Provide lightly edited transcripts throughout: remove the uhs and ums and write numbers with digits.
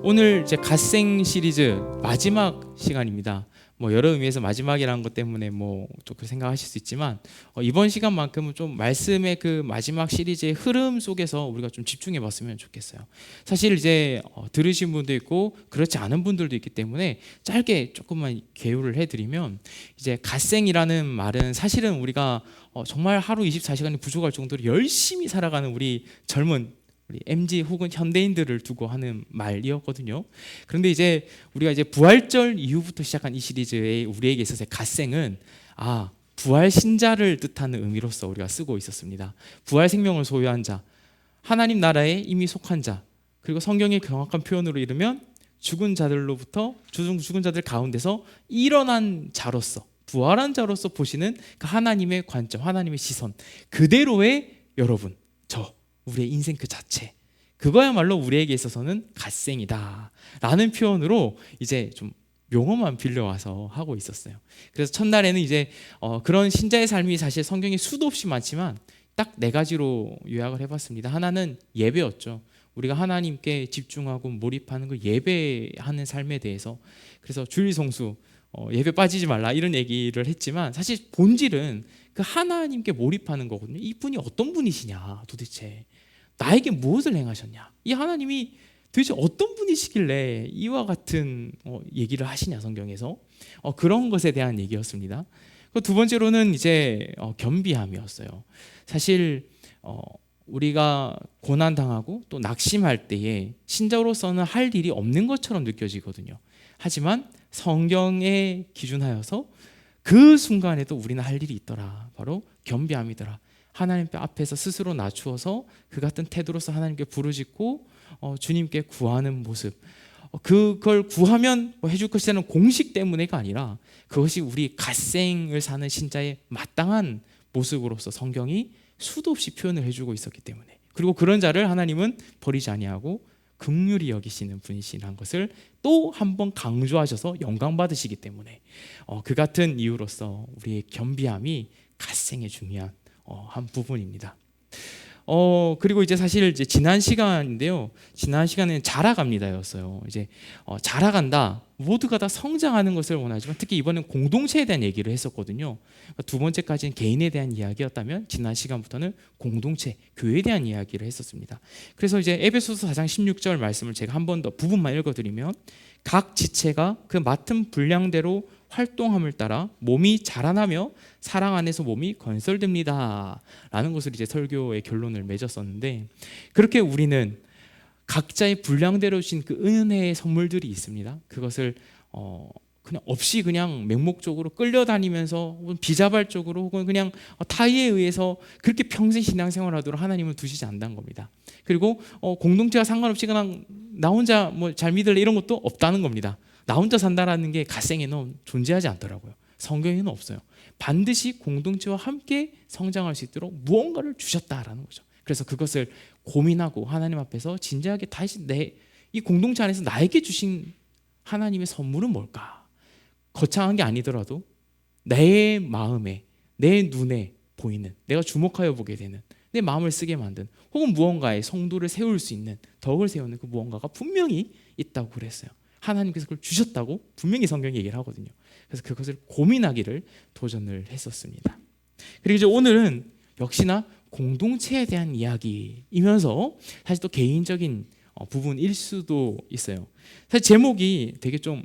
오늘 이제 갓생 시리즈 마지막 시간입니다. 여러 의미에서 마지막이라는 것 때문에 좀 그렇게 생각하실 수 있지만 이번 시간만큼은 좀 말씀의 그 마지막 시리즈의 흐름 속에서 우리가 좀 집중해 봤으면 좋겠어요. 사실 이제 들으신 분도 있고 그렇지 않은 분들도 있기 때문에 짧게 조금만 개요를 해드리면, 이제 갓생이라는 말은 사실은 우리가 정말 하루 24시간이 부족할 정도로 열심히 살아가는 우리 MZ 혹은 현대인들을 두고 하는 말이었거든요. 그런데 이제 우리가 이제 부활절 이후부터 시작한 이 시리즈의 우리에게 있어서의 갓생은 부활 신자를 뜻하는 의미로서 우리가 쓰고 있었습니다. 부활 생명을 소유한 자, 하나님 나라에 이미 속한 자, 그리고 성경의 정확한 표현으로 이르면 죽은 자들로부터 죽은 자들 가운데서 일어난 자로서, 부활한 자로서 보시는 그 하나님의 관점, 하나님의 시선 그대로의 여러분, 우리의 인생 그 자체, 그거야말로 우리에게 있어서는 갓생이다 라는 표현으로 이제 좀 용어만 빌려와서 하고 있었어요. 그래서 첫날에는 이제 그런 신자의 삶이 사실 성경에 수도 없이 많지만 딱 4가지로 요약을 해봤습니다. 하나는 예배였죠. 우리가 하나님께 집중하고 몰입하는 그 예배하는 삶에 대해서. 그래서 주일 성수, 예배 빠지지 말라 이런 얘기를 했지만 사실 본질은 그 하나님께 몰입하는 거거든요. 이분이 어떤 분이시냐, 도대체 나에게 무엇을 행하셨냐, 이 하나님이 도대체 어떤 분이시길래 이와 같은 얘기를 하시냐, 성경에서 그런 것에 대한 얘기였습니다. 두 번째로는 이제 겸비함이었어요. 사실 우리가 고난당하고 또 낙심할 때에 신자로서는 할 일이 없는 것처럼 느껴지거든요. 하지만 성경에 기준하여서 그 순간에도 우리는 할 일이 있더라. 바로 겸비함이더라. 하나님 앞에서 스스로 낮추어서 그 같은 태도로서 하나님께 부르짖고 주님께 구하는 모습, 그걸 구하면 해줄 것이라는 공식 때문에가 아니라 그것이 우리 갓생을 사는 신자의 마땅한 모습으로서 성경이 수도 없이 표현을 해주고 있었기 때문에, 그리고 그런 자를 하나님은 버리지 아니하고 긍휼히 여기시는 분이시라는 것을 또 한 번 강조하셔서 영광 받으시기 때문에 그 같은 이유로서 우리의 겸비함이 갓생의 중요한 한 부분입니다. 그리고 이제 사실 이제 지난 시간인데요. 지난 시간에는 자라갑니다였어요. 이제 자라간다. 모두가 다 성장하는 것을 원하지만 특히 이번엔 공동체에 대한 얘기를 했었거든요. 두 번째까지는 개인에 대한 이야기였다면 지난 시간부터는 공동체, 교회에 대한 이야기를 했었습니다. 그래서 이제 에베소서 4장 16절 말씀을 제가 한 번 더 부분만 읽어드리면, 각 지체가 그 맡은 분량대로 활동함을 따라 몸이 자라나며 사랑 안에서 몸이 건설됩니다 라는 것을 이제 설교의 결론을 맺었었는데, 그렇게 우리는 각자의 분량대로 주신 그 은혜의 선물들이 있습니다. 그것을 그냥 없이 그냥 맹목적으로 끌려다니면서 혹은 비자발적으로 혹은 그냥 타의에 의해서 그렇게 평생 신앙생활하도록 하나님은 두시지 않는 겁니다. 그리고 공동체와 상관없이 그냥 나 혼자 잘 믿을래 이런 것도 없다는 겁니다. 나 혼자 산다라는 게 갓생에는 존재하지 않더라고요. 성경에는 없어요. 반드시 공동체와 함께 성장할 수 있도록 무언가를 주셨다라는 거죠. 그래서 그것을 고민하고 하나님 앞에서 진지하게 다시 이 공동체 안에서 나에게 주신 하나님의 선물은 뭘까? 거창한 게 아니더라도 내 마음에, 내 눈에 보이는, 내가 주목하여 보게 되는, 내 마음을 쓰게 만든, 혹은 무언가의 성도를 세울 수 있는, 덕을 세우는 그 무언가가 분명히 있다고 그랬어요. 하나님께서 그걸 주셨다고 분명히 성경이 얘기를 하거든요. 그래서 그것을 고민하기를 도전을 했었습니다. 그리고 이제 오늘은 역시나 공동체에 대한 이야기이면서 사실 또 개인적인 부분일 수도 있어요. 사실 제목이 되게 좀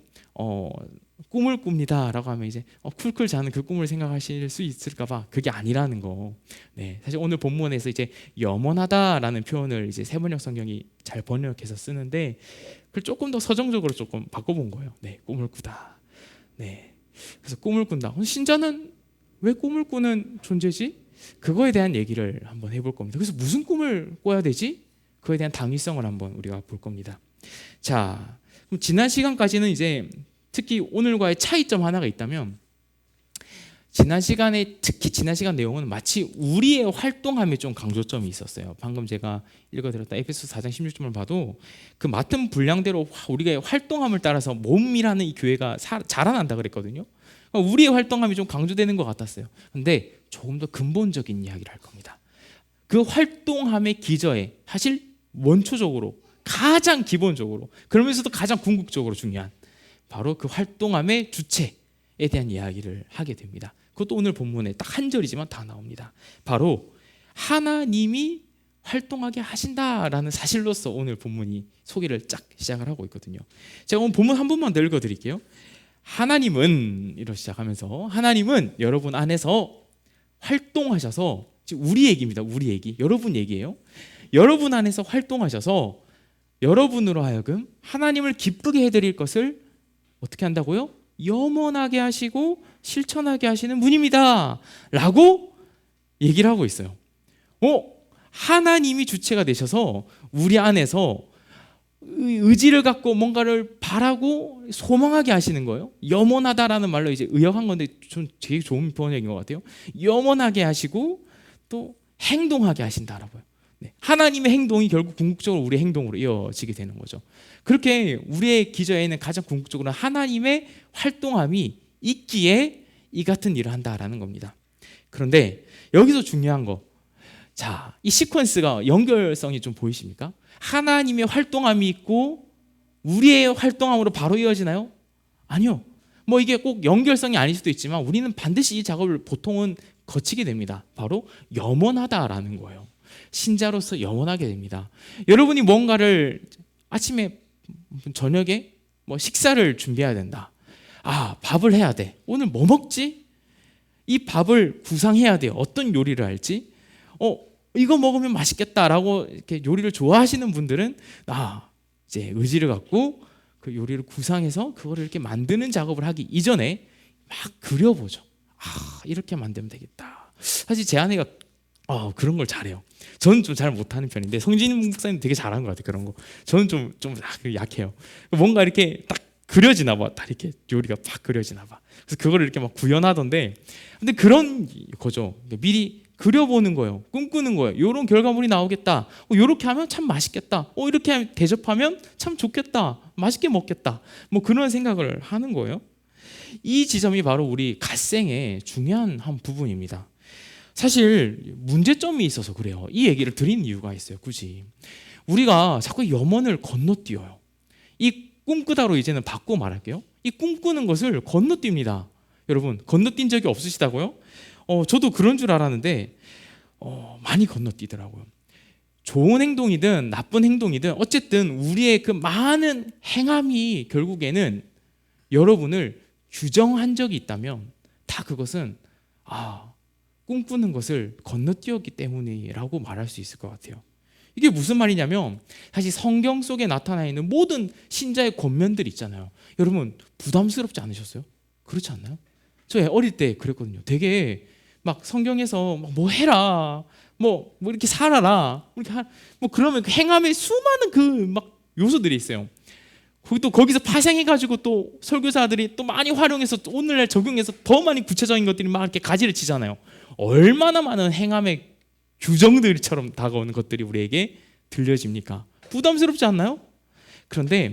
꿈을 꿉니다 라고 하면 이제 쿨쿨 자는 그 꿈을 생각하실 수 있을까봐 그게 아니라는 거. 네, 사실 오늘 본문에서 이제 염원하다라는 표현을 이제 세번역 성경이 잘 번역해서 쓰는데 그걸 조금 더 서정적으로 조금 바꿔본 거예요. 네, 꿈을 꾸다. 네, 그래서 꿈을 꾼다. 신자는 왜 꿈을 꾸는 존재지? 그거에 대한 얘기를 한번 해볼 겁니다. 그래서 무슨 꿈을 꿔야 되지? 그거에 대한 당위성을 한번 우리가 볼 겁니다. 자, 그럼 지난 시간까지는 이제 특히 오늘과의 차이점 하나가 있다면, 특히 지난 시간 내용은 마치 우리의 활동함에 좀 강조점이 있었어요. 방금 제가 읽어드렸다 에베소서 4장 16절을 봐도 그 맡은 분량대로 우리가 활동함을 따라서 몸이라는 이 교회가 자라난다 그랬거든요. 우리의 활동함이 좀 강조되는 것 같았어요. 근데 조금 더 근본적인 이야기를 할 겁니다. 그 활동함의 기저에 사실 원초적으로 가장 기본적으로 그러면서도 가장 궁극적으로 중요한 바로 그 활동함의 주체에 대한 이야기를 하게 됩니다. 그것도 오늘 본문에 딱 한 절이지만 다 나옵니다. 바로 하나님이 활동하게 하신다라는 사실로서 오늘 본문이 소개를 쫙 시작을 하고 있거든요. 제가 오늘 본문 한 번만 더 읽어드릴게요. 하나님은 이로 시작하면서 하나님은 여러분 안에서 활동하셔서, 지금 우리 얘기입니다. 우리 얘기, 여러분 얘기예요. 여러분 안에서 활동하셔서 여러분으로 하여금 하나님을 기쁘게 해드릴 것을 어떻게 한다고요? 염원하게 하시고 실천하게 하시는 분입니다 라고 얘기를 하고 있어요. 하나님이 주체가 되셔서 우리 안에서 의지를 갖고 뭔가를 바라고 소망하게 하시는 거예요. 염원하다라는 말로 이제 의역한 건데 좀 되게 좋은 번역인 것 같아요. 염원하게 하시고 또 행동하게 하신다라고요. 네. 하나님의 행동이 결국 궁극적으로 우리의 행동으로 이어지게 되는 거죠. 그렇게 우리의 기저에는 가장 궁극적으로 하나님의 활동함이 있기에 이 같은 일을 한다라는 겁니다. 그런데 여기서 중요한 거, 자, 이 시퀀스가 연결성이 좀 보이십니까? 하나님의 활동함이 있고 우리의 활동함으로 바로 이어지나요? 아니요. 뭐 이게 꼭 연결성이 아닐 수도 있지만 우리는 반드시 이 작업을 보통은 거치게 됩니다. 바로 염원하다라는 거예요. 신자로서 염원하게 됩니다. 여러분이 뭔가를 아침에 저녁에 뭐 식사를 준비해야 된다. 밥을 해야 돼. 오늘 뭐 먹지? 이 밥을 구상해야 돼요. 어떤 요리를 할지. 이거 먹으면 맛있겠다라고 이렇게 요리를 좋아하시는 분들은 이제 의지를 갖고 그 요리를 구상해서 그거를 이렇게 만드는 작업을 하기 이전에 막 그려보죠. 이렇게 만들면 되겠다. 사실 제 아내가 그런 걸 잘해요. 저는 좀 잘 못하는 편인데 성진 목사님 되게 잘하는 것 같아요. 그런 거. 저는 좀 약해요. 뭔가 이렇게 딱 그려지나 봐. 딱 이렇게 요리가 팍 그려지나 봐. 그래서 그거를 이렇게 막 구현하던데, 근데 그런 거죠. 미리 그려보는 거예요. 꿈꾸는 거예요. 이런 결과물이 나오겠다. 이렇게 하면 참 맛있겠다. 이렇게 대접하면 참 좋겠다. 맛있게 먹겠다. 뭐 그런 생각을 하는 거예요. 이 지점이 바로 우리 갓생의 중요한 한 부분입니다. 사실 문제점이 있어서 그래요. 이 얘기를 드린 이유가 있어요. 굳이 우리가 자꾸 염원을 건너뛰어요. 이 꿈꾸다로 이제는 바꾸고 말할게요. 이 꿈꾸는 것을 건너뜁니다. 여러분 건너뛴 적이 없으시다고요? 저도 그런 줄 알았는데 많이 건너뛰더라고요. 좋은 행동이든 나쁜 행동이든 어쨌든 우리의 그 많은 행함이 결국에는 여러분을 규정한 적이 있다면 다 그것은 꿈꾸는 것을 건너뛰었기 때문이라고 말할 수 있을 것 같아요. 이게 무슨 말이냐면 사실 성경 속에 나타나 있는 모든 신자의 권면들이 있잖아요. 여러분 부담스럽지 않으셨어요? 그렇지 않나요? 저 어릴 때 그랬거든요. 되게 막 성경에서 뭐 해라, 뭐 이렇게 살아라, 뭐 그러면 그 행함의 수많은 그 막 요소들이 있어요. 거기서 파생해가지고 또 설교사들이 또 많이 활용해서 또 오늘날 적용해서 더 많이 구체적인 것들이 막 이렇게 가지를 치잖아요. 얼마나 많은 행함의 규정들처럼 다가오는 것들이 우리에게 들려집니까? 부담스럽지 않나요? 그런데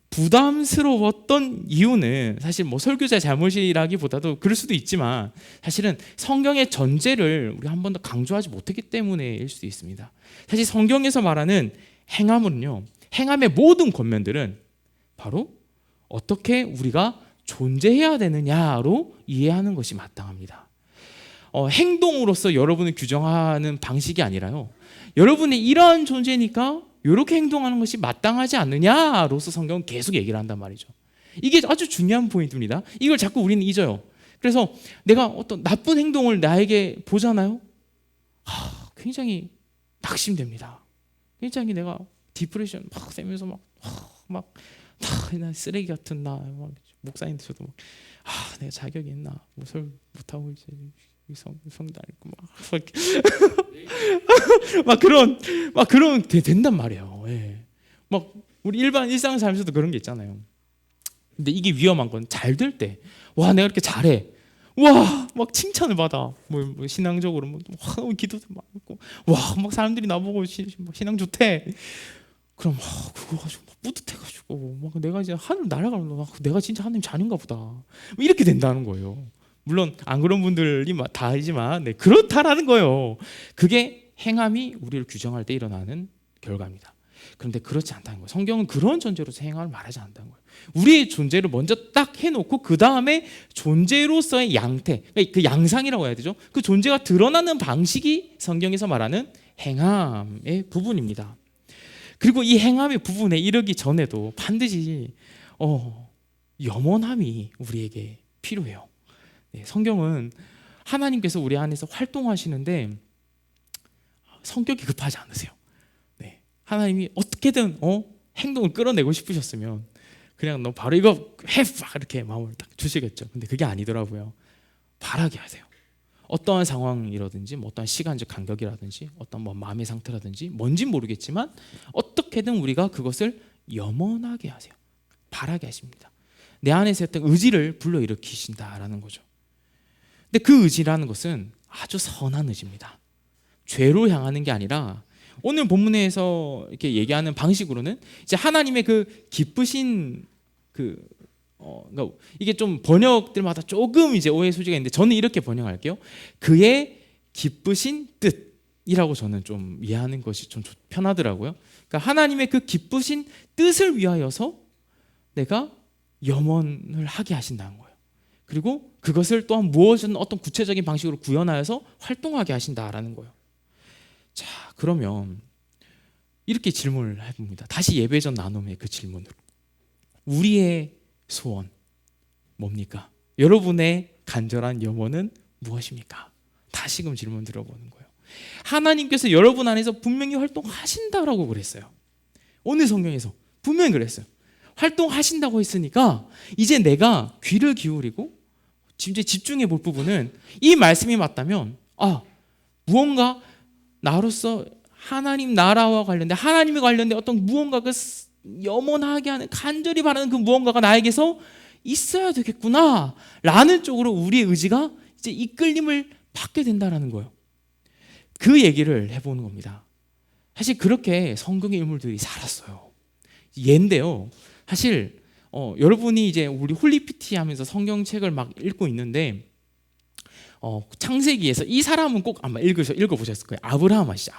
부담스러웠던 이유는 사실 뭐 설교자의 잘못이라기보다도 그럴 수도 있지만 사실은 성경의 전제를 우리 한 번 더 강조하지 못했기 때문일 수도 있습니다. 사실 성경에서 말하는 행함은요, 행함의 모든 권면들은 바로 어떻게 우리가 존재해야 되느냐로 이해하는 것이 마땅합니다. 행동으로서 여러분을 규정하는 방식이 아니라요, 여러분이 이러한 존재니까 이렇게 행동하는 것이 마땅하지 않느냐로서 성경은 계속 얘기를 한단 말이죠. 이게 아주 중요한 포인트입니다. 이걸 자꾸 우리는 잊어요. 그래서 내가 어떤 나쁜 행동을 나에게 보잖아요, 굉장히 낙심됩니다. 굉장히 내가 디프레션 막 세면서 나 쓰레기 같은 나 목사님들 저도 내가 자격이 있나, 뭐 설 못하고 이제 성도 아니고 막 그런 된단 말이에요. 예. 막 우리 일반 일상 살면서도 그런 게 있잖아요. 근데 이게 위험한 건 잘 될 때, 내가 이렇게 잘해, 막 칭찬을 받아, 뭐 신앙적으로 기도도 많고, 막 사람들이 나보고 신앙 좋대. 그럼 그거 가지고 뿌듯해가지고 내가 이제 하늘 날아가면 내가 진짜 하나님 자녀인가 보다, 이렇게 된다는 거예요. 물론 안 그런 분들이 다 알지만 그렇다라는 거예요. 그게 행함이 우리를 규정할 때 일어나는 결과입니다. 그런데 그렇지 않다는 거예요. 성경은 그런 존재로 행함을 말하지 않는다는 거예요. 우리의 존재를 먼저 딱 해놓고 그 다음에 존재로서의 양태, 그러니까 그 양상이라고 해야 되죠. 그 존재가 드러나는 방식이 성경에서 말하는 행함의 부분입니다. 그리고 이 행함의 부분에 이르기 전에도 반드시 염원함이 우리에게 필요해요. 네, 성경은 하나님께서 우리 안에서 활동하시는데 성격이 급하지 않으세요. 네, 하나님이 어떻게든 행동을 끌어내고 싶으셨으면 그냥 너 바로 이거 해! 이렇게 마음을 딱 주시겠죠. 근데 그게 아니더라고요. 바라게 하세요. 어떠한 상황이라든지 어떠한 시간적 간격이라든지 어떤 마음의 상태라든지 뭔지 모르겠지만 어떻게든 우리가 그것을 염원하게 하세요. 바라게 하십니다. 내 안에서 어떤 의지를 불러일으키신다라는 거죠. 근데 그 의지라는 것은 아주 선한 의지입니다. 죄로 향하는 게 아니라 오늘 본문에서 이렇게 얘기하는 방식으로는 이제 하나님의 그 기쁘신 그러니까 이게 좀 번역들마다 조금 이제 오해 소지가 있는데 저는 이렇게 번역할게요. 그의 기쁘신 뜻이라고 저는 좀 이해하는 것이 좀 편하더라고요. 그러니까 하나님의 그 기쁘신 뜻을 위하여서 내가 염원을 하게 하신다는 거예요. 그리고 그것을 또한 무엇이든 어떤 구체적인 방식으로 구현하여서 활동하게 하신다라는 거예요. 자, 그러면 이렇게 질문을 해봅니다. 다시 예배 전 나눔의 그 질문으로. 우리의 소원 뭡니까? 여러분의 간절한 염원은 무엇입니까? 다시금 질문 들어보는 거예요. 하나님께서 여러분 안에서 분명히 활동하신다라고 그랬어요. 오늘 성경에서 분명히 그랬어요. 활동하신다고 했으니까 이제 내가 귀를 기울이고 이제 집중해 볼 부분은 이 말씀이 맞다면 무언가 나로서 하나님 나라와 관련된 하나님에 관련된 어떤 무언가 그 염원하게 하는 간절히 바라는 그 무언가가 나에게서 있어야 되겠구나 라는 쪽으로 우리의 의지가 이제 이끌림을 받게 된다는 거예요. 그 얘기를 해보는 겁니다. 사실 그렇게 성경의 인물들이 살았어요. 예인데요. 사실 여러분이 이제 우리 홀리피티 하면서 성경책을 막 읽고 있는데 창세기에서 이 사람은 꼭 아마 읽어보셨을 거예요. 아브라함 아시죠?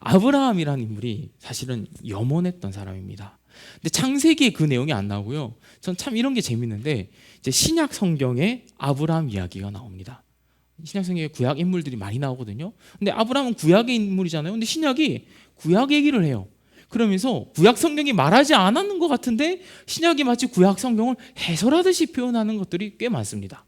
아브라함이라는 인물이 사실은 염원했던 사람입니다. 근데 창세기에 그 내용이 안 나오고요. 전 참 이런 게 재밌는데 이제 신약 성경에 아브라함 이야기가 나옵니다. 신약 성경에 구약 인물들이 많이 나오거든요. 근데 아브라함은 구약의 인물이잖아요. 근데 신약이 구약 얘기를 해요. 그러면서 구약 성경이 말하지 않았는 것 같은데 신약이 마치 구약 성경을 해설하듯이 표현하는 것들이 꽤 많습니다.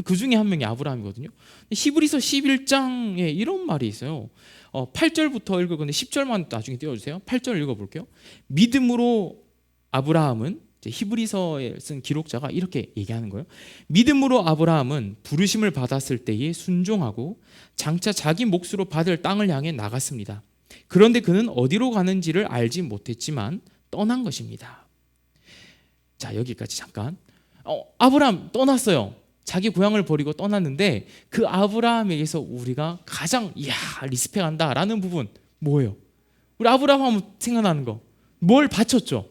그 중에 한 명이 아브라함이거든요. 히브리서 11장에 이런 말이 있어요. 8절부터 읽을 건데 10절만 나중에 띄워주세요. 8절 읽어볼게요. 믿음으로 아브라함은 히브리서에 쓴 기록자가 이렇게 얘기하는 거예요. 믿음으로 아브라함은 부르심을 받았을 때에 순종하고 장차 자기 몫으로 받을 땅을 향해 나갔습니다. 그런데 그는 어디로 가는지를 알지 못했지만 떠난 것입니다. 자, 여기까지 잠깐. 아브라함 떠났어요. 자기 고향을 버리고 떠났는데 그 아브라함에게서 우리가 가장 리스펙한다라는 부분 뭐예요? 우리 아브라함 하면 생각나는 거. 뭘 바쳤죠?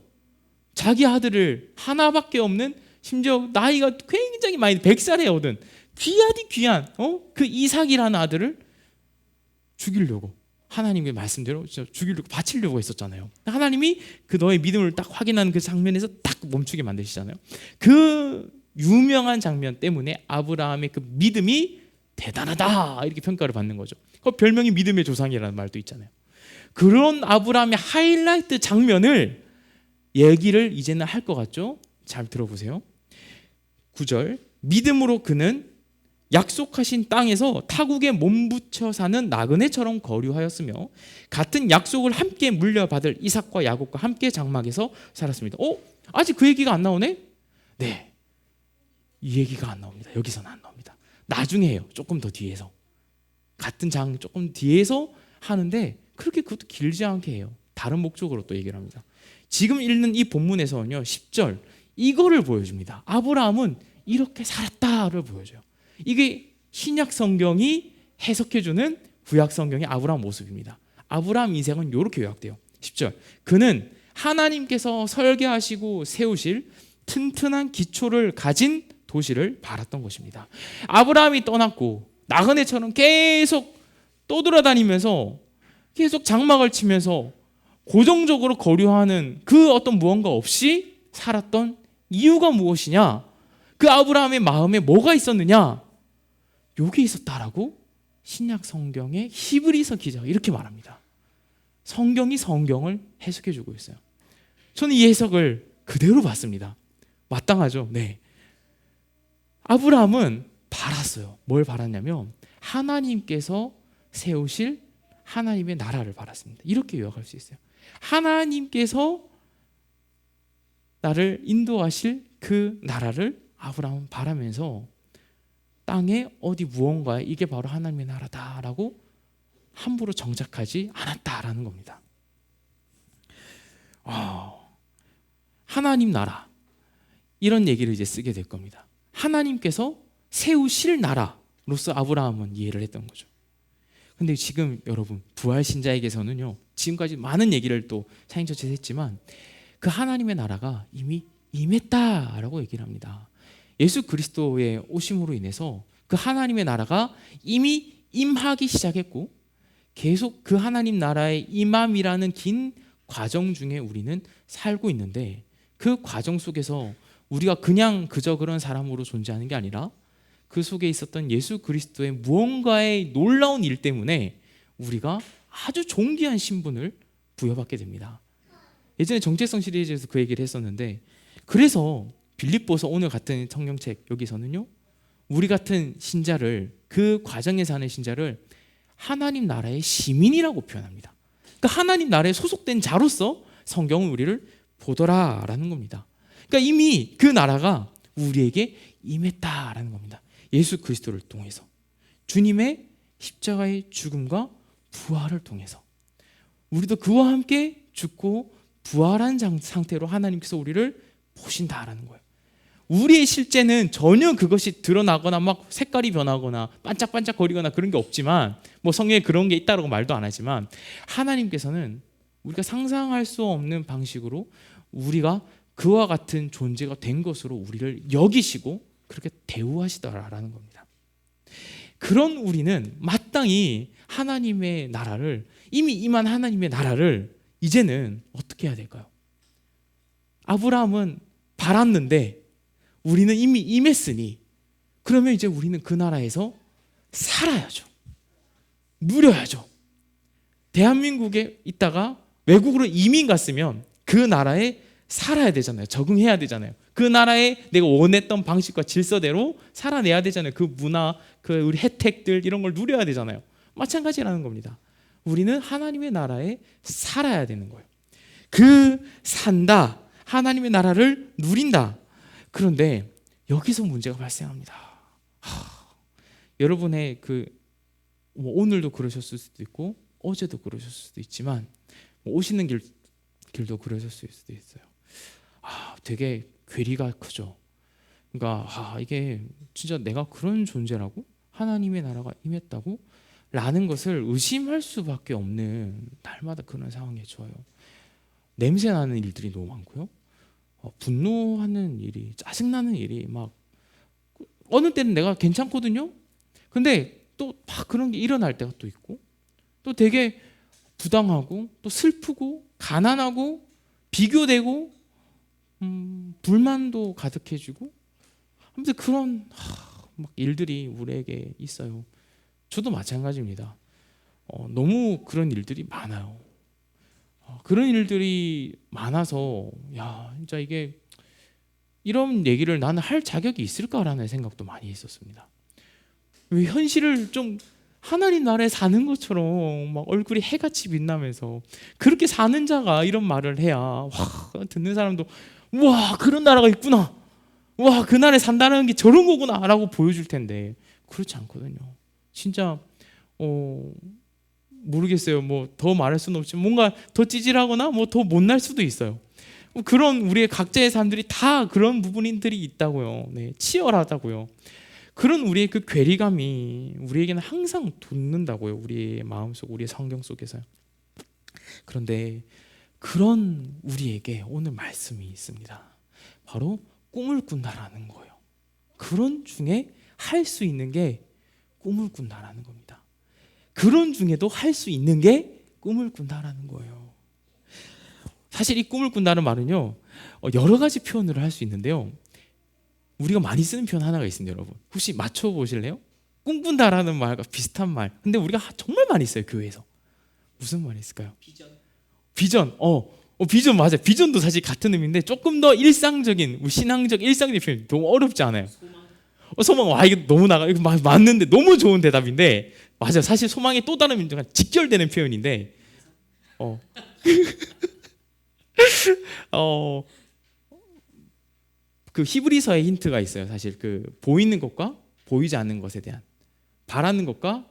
자기 아들을 하나밖에 없는 심지어 나이가 굉장히 많이 100살에 얻은 귀한 그 이삭이라는 아들을 죽이려고 하나님의 말씀대로 죽이려고 바치려고 했었잖아요. 하나님이 그 너의 믿음을 딱 확인하는 그 장면에서 딱 멈추게 만드시잖아요. 그 유명한 장면 때문에 아브라함의 그 믿음이 대단하다 이렇게 평가를 받는 거죠. 그 별명이 믿음의 조상이라는 말도 있잖아요. 그런 아브라함의 하이라이트 장면을 얘기를 이제는 할 것 같죠? 잘 들어보세요. 9절 믿음으로 그는 약속하신 땅에서 타국에 몸붙여 사는 나그네처럼 거류하였으며 같은 약속을 함께 물려받을 이삭과 야곱과 함께 장막에서 살았습니다. 아직 그 얘기가 안 나오네? 네. 이 얘기가 안 나옵니다. 여기서는 안 나옵니다. 나중에 해요. 조금 더 뒤에서. 같은 장 조금 뒤에서 하는데 그렇게 그것도 길지 않게 해요. 다른 목적으로 또 얘기를 합니다. 지금 읽는 이 본문에서는요. 10절 이거를 보여줍니다. 아브라함은 이렇게 살았다를 보여줘요. 이게 신약 성경이 해석해주는 구약 성경의 아브라함 모습입니다. 아브라함 인생은 이렇게 요약돼요. 10절 그는 하나님께서 설계하시고 세우실 튼튼한 기초를 가진 도시를 바랐던 것입니다. 아브라함이 떠났고 나그네처럼 계속 떠돌아다니면서 계속 장막을 치면서 고정적으로 거류하는 그 어떤 무언가 없이 살았던 이유가 무엇이냐? 그 아브라함의 마음에 뭐가 있었느냐? 요게 있었다라고 신약 성경의 히브리서 기자가 이렇게 말합니다. 성경이 성경을 해석해 주고 있어요. 저는 이 해석을 그대로 봤습니다. 마땅하죠? 네. 아브라함은 바랐어요. 뭘 바랐냐면 하나님께서 세우실 하나님의 나라를 바랐습니다. 이렇게 요약할 수 있어요. 하나님께서 나를 인도하실 그 나라를 아브라함은 바라면서 땅에 어디 무언가에 이게 바로 하나님의 나라다라고 함부로 정착하지 않았다라는 겁니다. 하나님 나라 이런 얘기를 이제 쓰게 될 겁니다. 하나님께서 세우실 나라로서 아브라함은 이해를 했던 거죠. 근데 지금 여러분 부활 신자에게서는요, 지금까지 많은 얘기를 또 사인처치에서 했지만 그 하나님의 나라가 이미 임했다라고 얘기를 합니다. 예수 그리스도의 오심으로 인해서 그 하나님의 나라가 이미 임하기 시작했고 계속 그 하나님 나라의 임함이라는 긴 과정 중에 우리는 살고 있는데, 그 과정 속에서 우리가 그냥 그저 그런 사람으로 존재하는 게 아니라 그 속에 있었던 예수 그리스도의 무언가의 놀라운 일 때문에 우리가 아주 존귀한 신분을 부여받게 됩니다. 예전에 정체성 시리즈에서 그 얘기를 했었는데, 그래서 빌립보서 오늘 같은 성경책 여기서는요, 우리 같은 신자를, 그 과정에 사는 신자를 하나님 나라의 시민이라고 표현합니다. 그러니까 하나님 나라에 소속된 자로서 성경은 우리를 보더라라는 겁니다. 그러니까 이미 그 나라가 우리에게 임했다라는 겁니다. 예수 그리스도를 통해서, 주님의 십자가의 죽음과 부활을 통해서 우리도 그와 함께 죽고 부활한 상태로 하나님께서 우리를 보신다라는 거예요. 우리의 실제는 전혀 그것이 드러나거나 막 색깔이 변하거나 반짝반짝거리거나 그런 게 없지만, 뭐 성경에 그런 게 있다라고 말도 안 하지만, 하나님께서는 우리가 상상할 수 없는 방식으로 우리가 그와 같은 존재가 된 것으로 우리를 여기시고 그렇게 대우하시더라라는 겁니다. 그런 우리는 마땅히 하나님의 나라를, 이미 임한 하나님의 나라를 이제는 어떻게 해야 될까요? 아브라함은 바랐는데 우리는 이미 임했으니, 그러면 이제 우리는 그 나라에서 살아야죠. 누려야죠. 대한민국에 있다가 외국으로 이민 갔으면 그 나라에 살아야 되잖아요. 적응해야 되잖아요. 그 나라에 내가 원했던 방식과 질서대로 살아내야 되잖아요. 그 문화, 그 우리 혜택들 이런 걸 누려야 되잖아요. 마찬가지라는 겁니다. 우리는 하나님의 나라에 살아야 되는 거예요. 그 산다, 하나님의 나라를 누린다. 그런데 여기서 문제가 발생합니다. 여러분의 오늘도 그러셨을 수도 있고 어제도 그러셨을 수도 있지만 오시는 길도 그러셨을 수도 있어요. 되게 괴리가 크죠. 그러니까 이게 진짜 내가 그런 존재라고? 하나님의 나라가 임했다고? 라는 것을 의심할 수밖에 없는 날마다 그런 상황에 처해요. 냄새나는 일들이 너무 많고요. 분노하는 일이, 짜증나는 일이 막 어느 때는 내가 괜찮거든요. 근데 또 막 그런 게 일어날 때가 또 있고, 또 되게 부당하고 또 슬프고 가난하고 비교되고 불만도 가득해지고, 아무튼 그런 막 일들이 우리에게 있어요. 저도 마찬가지입니다. 너무 그런 일들이 많아요. 그런 일들이 많아서 진짜 이게 이런 얘기를 나는 할 자격이 있을까라는 생각도 많이 했었습니다. 왜 현실을 좀 하나님 나라에 사는 것처럼 막 얼굴이 해같이 빛나면서 그렇게 사는 자가 이런 말을 해야 듣는 사람도 와, 그런 나라가 있구나, 와, 그 나라에 산다는 게 저런 거구나 라고 보여줄 텐데 그렇지 않거든요. 진짜 모르겠어요. 뭐 더 말할 수는 없지만 뭔가 더 찌질하거나 뭐 더 못날 수도 있어요. 그런 우리의 각자의 삶들이 다 그런 부분들이 있다고요. 네, 치열하다고요. 그런 우리의 그 괴리감이 우리에게는 항상 돋는다고요. 우리의 마음속, 우리의 성경 속에서요. 그런데 그런 우리에게 오늘 말씀이 있습니다. 바로 꿈을 꾼다라는 거예요. 그런 중에 할 수 있는 게 꿈을 꾼다라는 겁니다. 그런 중에도 할 수 있는 게 꿈을 꾼다라는 거예요. 사실 이 꿈을 꾼다는 말은요, 여러 가지 표현을 할 수 있는데요. 우리가 많이 쓰는 표현 하나가 있습니다, 여러분. 혹시 맞춰보실래요? 꿈꾼다라는 말과 비슷한 말. 근데 우리가 정말 많이 써요, 교회에서. 무슨 말이 있을까요? 비전. 비전 맞아요. 비전도 사실 같은 의미인데 조금 더 일상적인, 신앙적 일상적인 표현. 너무 어렵지 않아요. 소망. 와, 이거 너무 이거 맞는데 너무 좋은 대답인데 맞아요. 사실 소망의 또 다른 의미가 직결되는 표현인데 그 히브리서의 힌트가 있어요. 사실 그 보이는 것과 보이지 않는 것에 대한 바라는 것과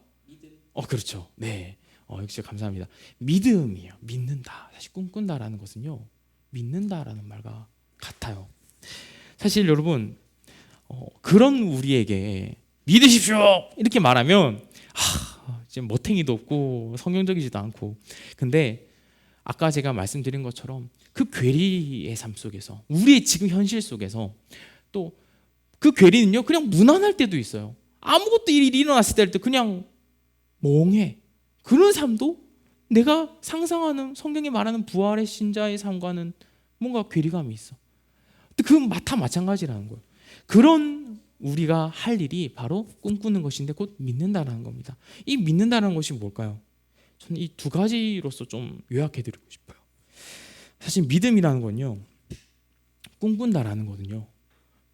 그렇죠. 네. 역시 감사합니다. 믿음이에요. 믿는다. 사실 꿈꾼다라는 것은요, 믿는다라는 말과 같아요. 사실 여러분, 그런 우리에게 믿으십시오 이렇게 말하면 지금 멋탱이도 없고 성경적이지도 않고, 근데 아까 제가 말씀드린 것처럼 그 괴리의 삶 속에서, 우리의 지금 현실 속에서 또 그 괴리는요 그냥 무난할 때도 있어요. 아무것도 일이 일어났을 때 그냥 멍해. 그런 삶도 내가 상상하는, 성경이 말하는 부활의 신자의 삶과는 뭔가 괴리감이 있어. 그건 다 마찬가지라는 거예요. 그런 우리가 할 일이 바로 꿈꾸는 것인데 곧 믿는다는 겁니다. 이 믿는다는 것이 뭘까요? 저는 이 두 가지로서 좀 요약해 드리고 싶어요. 사실 믿음이라는 건요, 꿈꾼다라는 거는요,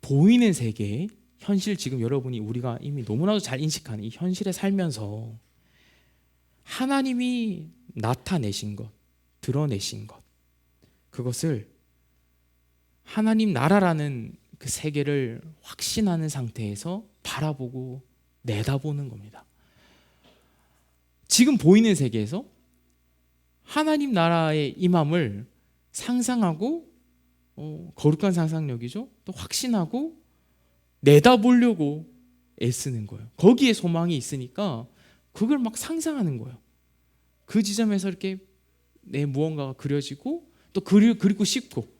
보이는 세계의 현실, 지금 여러분이 우리가 이미 너무나도 잘 인식하는 이 현실에 살면서 하나님이 나타내신 것, 드러내신 것, 그것을 하나님 나라라는 그 세계를 확신하는 상태에서 바라보고 내다보는 겁니다. 지금 보이는 세계에서 하나님 나라의 임함을 상상하고 거룩한 상상력이죠. 또 확신하고 내다보려고 애쓰는 거예요. 거기에 소망이 있으니까 그걸 막 상상하는 거예요. 그 지점에서 이렇게 내 무언가가 그려지고 또 그리고 싶고,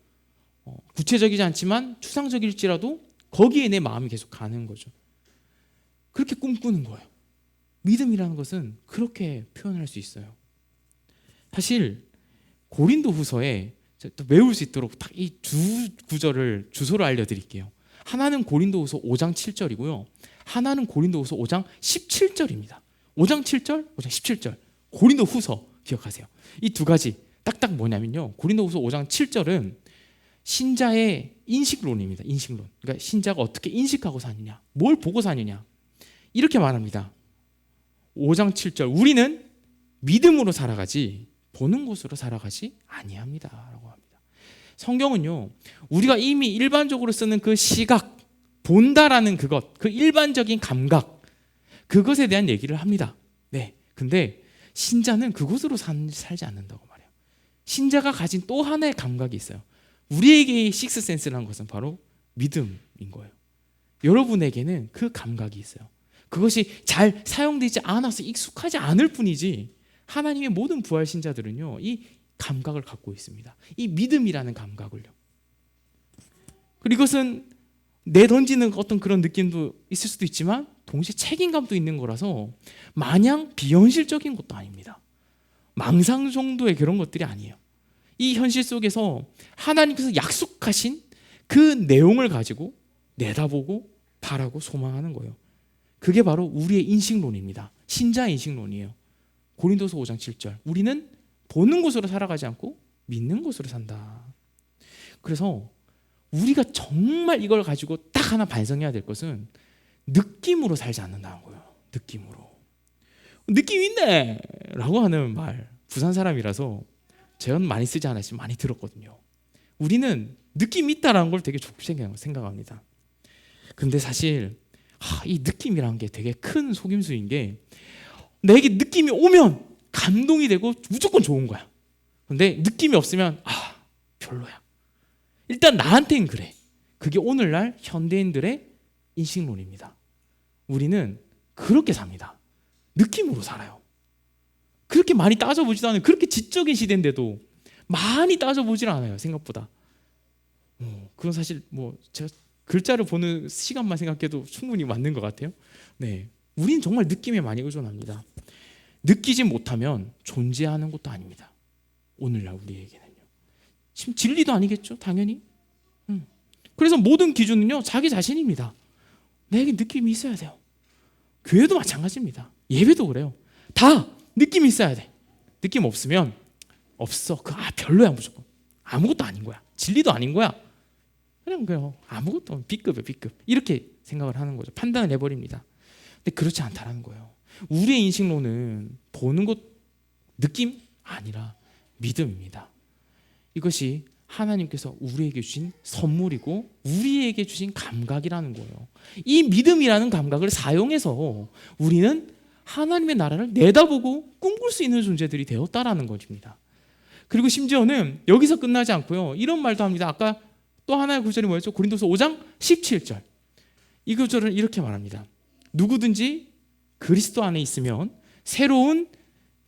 구체적이지 않지만 추상적일지라도 거기에 내 마음이 계속 가는 거죠. 그렇게 꿈꾸는 거예요. 믿음이라는 것은 그렇게 표현할 수 있어요. 사실 고린도후서에 또 외울 수 있도록 딱 이 두 구절을 주소를 알려드릴게요. 하나는 고린도후서 5장 7절이고요. 하나는 고린도후서 5장 17절입니다. 5장 7절, 5장 17절. 고린도후서 기억하세요. 이 두 가지 딱딱 뭐냐면요, 고린도후서 5장 7절은 신자의 인식론입니다. 인식론. 그러니까 신자가 어떻게 인식하고 사느냐, 뭘 보고 사느냐, 이렇게 말합니다. 5장 7절, 우리는 믿음으로 살아가지 보는 것으로 살아가지 아니합니다 라고 합니다. 성경은요, 우리가 이미 일반적으로 쓰는 그 시각, 본다라는 그것, 그 일반적인 감각, 그것에 대한 얘기를 합니다. 네, 근데 신자는 그것으로 살지 않는다고 말해요. 신자가 가진 또 하나의 감각이 있어요. 우리에게 식스센스라는 것은 바로 믿음인 거예요. 여러분에게는 그 감각이 있어요. 그것이 잘 사용되지 않아서 익숙하지 않을 뿐이지, 하나님의 모든 부활 신자들은요, 이 감각을 갖고 있습니다. 이 믿음이라는 감각을요. 그리고 이것은 내던지는 어떤 그런 느낌도 있을 수도 있지만 동시에 책임감도 있는 거라서 마냥 비현실적인 것도 아닙니다. 망상 정도의 그런 것들이 아니에요. 이 현실 속에서 하나님께서 약속하신 그 내용을 가지고 내다보고 바라고 소망하는 거예요. 그게 바로 우리의 인식론입니다. 신자의 인식론이에요. 고린도서 5장 7절, 우리는 보는 것으로 살아가지 않고 믿는 것으로 산다. 그래서 우리가 정말 이걸 가지고 딱 하나 반성해야 될 것은 느낌으로 살지 않는다는 거예요. 느낌으로. 느낌 있네 라고 하는 말, 부산 사람이라서 제가 많이 쓰지 않았지만 많이 들었거든요. 우리는 느낌이 있다는 걸 되게 좋게 생각합니다. 근데 사실 이 느낌이라는 게 되게 큰 속임수인 게, 내게 느낌이 오면 감동이 되고 무조건 좋은 거야. 근데 느낌이 없으면 별로야. 일단 나한테는 그래. 그게 오늘날 현대인들의 인식론입니다. 우리는 그렇게 삽니다. 느낌으로 살아요. 그렇게 많이 따져보지도 않아요. 그렇게 지적인 시대인데도 많이 따져보질 않아요, 생각보다. 그건 사실 제가 글자를 보는 시간만 생각해도 충분히 맞는 것 같아요. 네, 우리는 정말 느낌에 많이 의존합니다. 느끼지 못하면 존재하는 것도 아닙니다. 오늘날 우리에게는요. 지금 진리도 아니겠죠, 당연히. 그래서 모든 기준은요 자기 자신입니다. 내게 느낌이 있어야 돼요. 교회도 마찬가지입니다. 예배도 그래요. 다 느낌이 있어야 돼. 느낌 없으면 없어. 별로야 무조건. 아무것도 아닌 거야. 진리도 아닌 거야. 그냥 아무것도 B급이에요, B급. 이렇게 생각을 하는 거죠. 판단을 해버립니다. 근데 그렇지 않다라는 거예요. 우리의 인식론은 보는 것, 느낌 아니라 믿음입니다. 이것이 하나님께서 우리에게 주신 선물이고 우리에게 주신 감각이라는 거예요. 이 믿음이라는 감각을 사용해서 우리는 하나님의 나라를 내다보고 꿈꿀 수 있는 존재들이 되었다라는 것입니다. 그리고 심지어는 여기서 끝나지 않고요. 이런 말도 합니다. 아까 또 하나의 구절이 뭐였죠? 고린도서 5장 17절. 이 구절은 이렇게 말합니다. 누구든지 그리스도 안에 있으면 새로운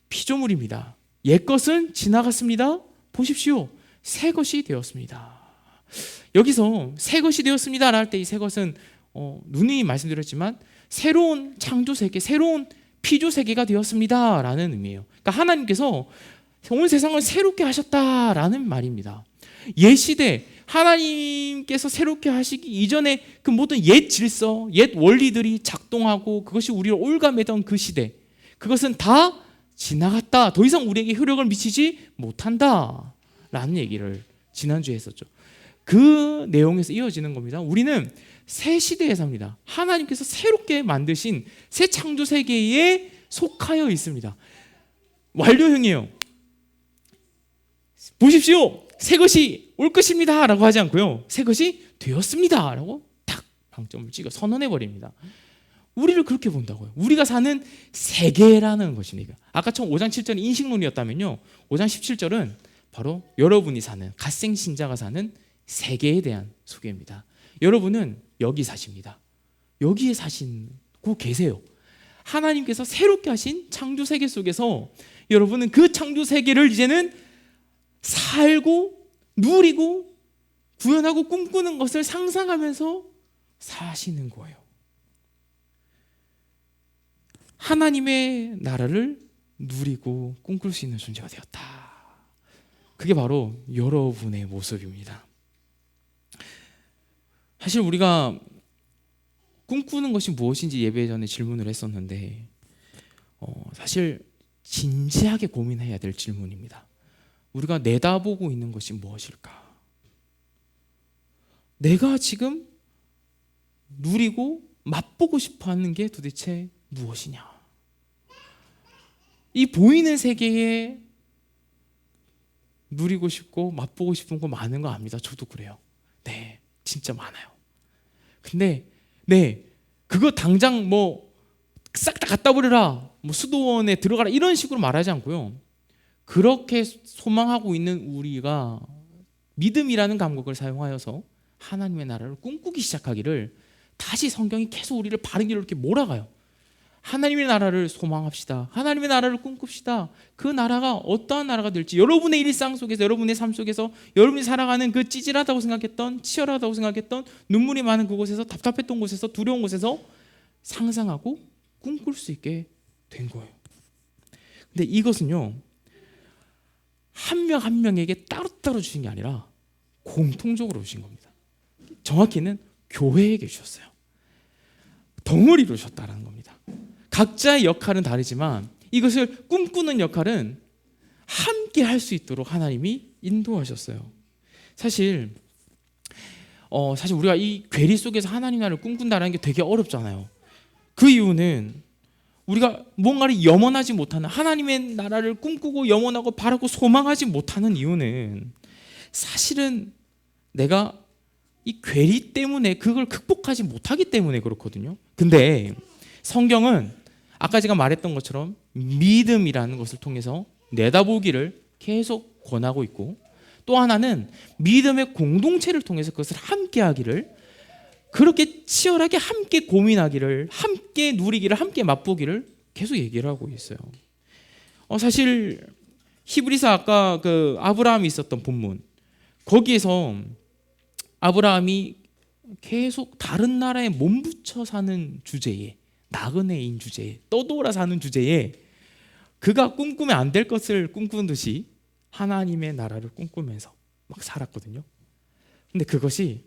피조물입니다. 옛것은 지나갔습니다. 보십시오. 새 것이 되었습니다. 여기서 새 것이 되었습니다 할 때 이 새 것은 누누이 말씀드렸지만 새로운 창조 세계, 새로운 피조 세계가 되었습니다 라는 의미예요. 그러니까 하나님께서 온 세상을 새롭게 하셨다라는 말입니다. 옛 시대 하나님께서 새롭게 하시기 이전에 그 모든 옛 질서, 옛 원리들이 작동하고 그것이 우리를 올가매던 그 시대, 그것은 다 지나갔다. 더 이상 우리에게 효력을 미치지 못한다 라는 얘기를 지난주에 했었죠. 그 내용에서 이어지는 겁니다. 우리는 새 시대에 삽니다. 하나님께서 새롭게 만드신 새 창조 세계에 속하여 있습니다. 완료형이에요. 보십시오. 새 것이 올 것입니다 라고 하지 않고요. 새 것이 되었습니다 라고 딱 방점을 찍어 선언해 버립니다. 우리를 그렇게 본다고요. 우리가 사는 세계라는 것입니다. 아까 처음 5장 7절은 인식론이었다면요, 5장 17절은 바로 여러분이 사는, 갓생신자가 사는 세계에 대한 소개입니다. 여러분은 여기 사십니다. 여기에 사시고 계세요. 하나님께서 새롭게 하신 창조 세계 속에서 여러분은 그 창조 세계를 이제는 살고 누리고 구현하고 꿈꾸는 것을 상상하면서 사시는 거예요. 하나님의 나라를 누리고 꿈꿀 수 있는 존재가 되었다. 그게 바로 여러분의 모습입니다. 사실 우리가 꿈꾸는 것이 무엇인지 예배 전에 질문을 했었는데 사실 진지하게 고민해야 될 질문입니다. 우리가 내다보고 있는 것이 무엇일까? 내가 지금 누리고 맛보고 싶어하는 게 도대체 무엇이냐? 이 보이는 세계에 누리고 싶고 맛보고 싶은 거 많은 거 압니다. 저도 그래요. 네, 진짜 많아요. 근데 그거 당장 싹 다 갖다 버려라, 수도원에 들어가라 이런 식으로 말하지 않고요. 그렇게 소망하고 있는 우리가 믿음이라는 감각을 사용하여서 하나님의 나라를 꿈꾸기 시작하기를 다시 성경이 계속 우리를 바른 길로 이렇게 몰아가요. 하나님의 나라를 소망합시다. 하나님의 나라를 꿈꿉시다. 그 나라가 어떠한 나라가 될지 여러분의 일상 속에서, 여러분의 삶 속에서 여러분이 살아가는 그 찌질하다고 생각했던, 치열하다고 생각했던, 눈물이 많은 그곳에서, 답답했던 곳에서, 두려운 곳에서 상상하고 꿈꿀 수 있게 된 거예요. 근데 이것은요, 한 명 한 명에게 따로따로 주신 게 아니라 공통적으로 주신 겁니다. 정확히는 교회에게 주셨어요. 덩어리로 주셨다는 겁니다. 각자의 역할은 다르지만 이것을 꿈꾸는 역할은 함께 할 수 있도록 하나님이 인도하셨어요. 사실 우리가 이 괴리 속에서 하나님 나라를 꿈꾼다는 게 되게 어렵잖아요. 그 이유는 우리가 뭔가를 염원하지 못하는, 하나님의 나라를 꿈꾸고 염원하고 바라고 소망하지 못하는 이유는 사실은 내가 이 괴리 때문에 그걸 극복하지 못하기 때문에 그렇거든요. 근데 성경은 아까 제가 말했던 것처럼 믿음이라는 것을 통해서 내다보기를 계속 권하고 있고, 또 하나는 믿음의 공동체를 통해서 그것을 함께 하기를, 그렇게 치열하게 함께 고민하기를, 함께 누리기를, 함께 맛보기를 계속 얘기를 하고 있어요. 사실 히브리서 아까 그 아브라함이 있었던 본문, 거기에서 아브라함이 계속 다른 나라에 몸붙여 사는 주제에, 나그네인 주제에, 떠돌아 사는 주제에 그가 꿈꾸면 안 될 것을 꿈꾸는 듯이 하나님의 나라를 꿈꾸면서 막 살았거든요. 근데 그것이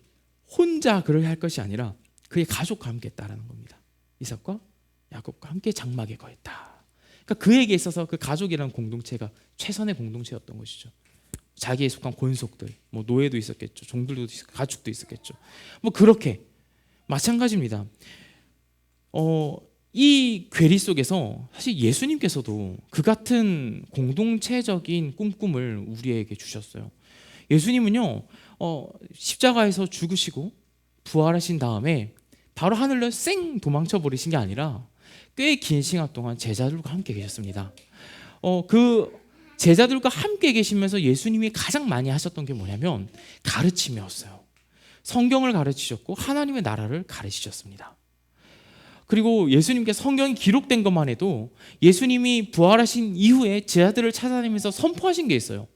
혼자 그렇게 할 것이 아니라 그의 가족과 함께 했다라는 겁니다. 이삭과 야곱과 함께 장막에 거했다. 그러니까 그에게 있어서 그 가족이라는 공동체가 최선의 공동체였던 것이죠. 자기에 속한 권속들, 뭐 노예도 있었겠죠, 종들도 있었겠죠, 가축도 있었겠죠. 뭐 그렇게 마찬가지입니다. 이 괴리 속에서 사실 예수님께서도 그 같은 공동체적인 꿈꿈을 우리에게 주셨어요. 예수님은요, 십자가에서 죽으시고 부활하신 다음에 바로 하늘로 쌩 도망쳐 버리신 게 아니라 꽤 긴 시간 동안 제자들과 함께 계셨습니다. 그 제자들과 함께 계시면서 예수님이 가장 많이 하셨던 게 뭐냐면 가르침이었어요. 성경을 가르치셨고 하나님의 나라를 가르치셨습니다. 그리고 예수님께서 성경이 기록된 것만 해도 예수님이 부활하신 이후에 제자들을 찾아다니면서 선포하신 게 있어요.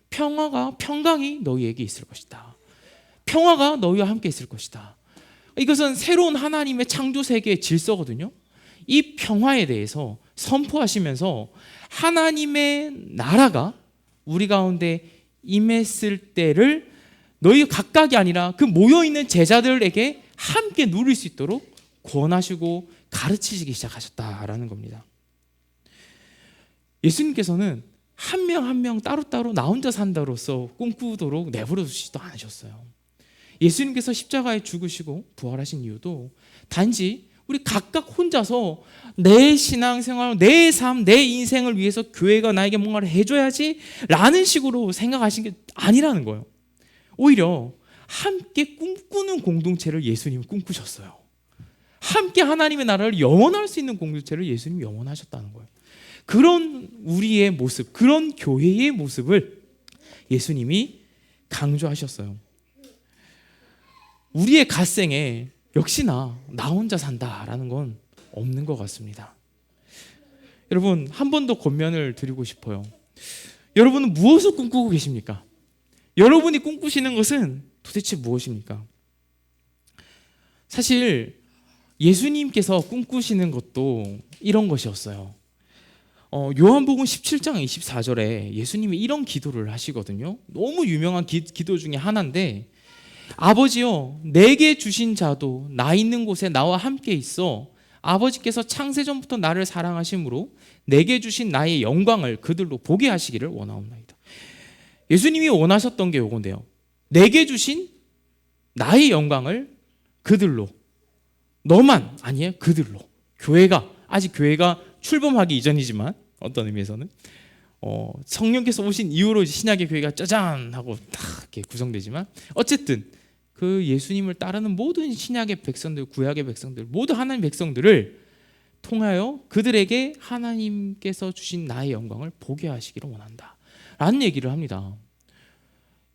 평강이 너희에게 있을 것이다. 평화가 너희와 함께 있을 것이다. 이것은 새로운 하나님의 창조 세계의 질서거든요. 이 평화에 대해서 선포하시면서 하나님의 나라가 우리 가운데 임했을 때를 너희 각각이 아니라 그 모여있는 제자들에게 함께 누릴 수 있도록 권하시고 가르치시기 시작하셨다라는 겁니다. 예수님께서는 한 명 한 명 따로따로 나 혼자 산다로서 꿈꾸도록 내버려 두시지도 않으셨어요. 예수님께서 십자가에 죽으시고 부활하신 이유도 단지 우리 각각 혼자서 내 신앙생활, 내 삶, 내 인생을 위해서 교회가 나에게 뭔가를 해줘야지 라는 식으로 생각하신 게 아니라는 거예요. 오히려 함께 꿈꾸는 공동체를 예수님은 꿈꾸셨어요. 함께 하나님의 나라를 영원할 수 있는 공동체를 예수님이 영원하셨다는 거예요. 그런 우리의 모습, 그런 교회의 모습을 예수님이 강조하셨어요. 우리의 갓생에 역시나 나 혼자 산다라는 건 없는 것 같습니다. 여러분, 한 번 더 권면을 드리고 싶어요. 여러분은 무엇을 꿈꾸고 계십니까? 여러분이 꿈꾸시는 것은 도대체 무엇입니까? 사실 예수님께서 꿈꾸시는 것도 이런 것이었어요. 요한복음 17장 24절에 예수님이 이런 기도를 하시거든요. 너무 유명한 기도 중에 하나인데, 아버지여 내게 주신 자도 나 있는 곳에 나와 함께 있어 아버지께서 창세전부터 나를 사랑하심으로 내게 주신 나의 영광을 그들로 보게 하시기를 원하옵나이다. 예수님이 원하셨던 게 요건데요. 내게 주신 나의 영광을 그들로, 너만 아니에요, 그들로. 아직 교회가 출범하기 이전이지만 어떤 의미에서는 성령께서 오신 이후로 신약의 교회가 짜잔 하고 딱 이렇게 구성되지만, 어쨌든 그 예수님을 따르는 모든 신약의 백성들, 구약의 백성들, 모두 하나님 백성들을 통하여 그들에게 하나님께서 주신 나의 영광을 보게 하시기를 원한다 라는 얘기를 합니다.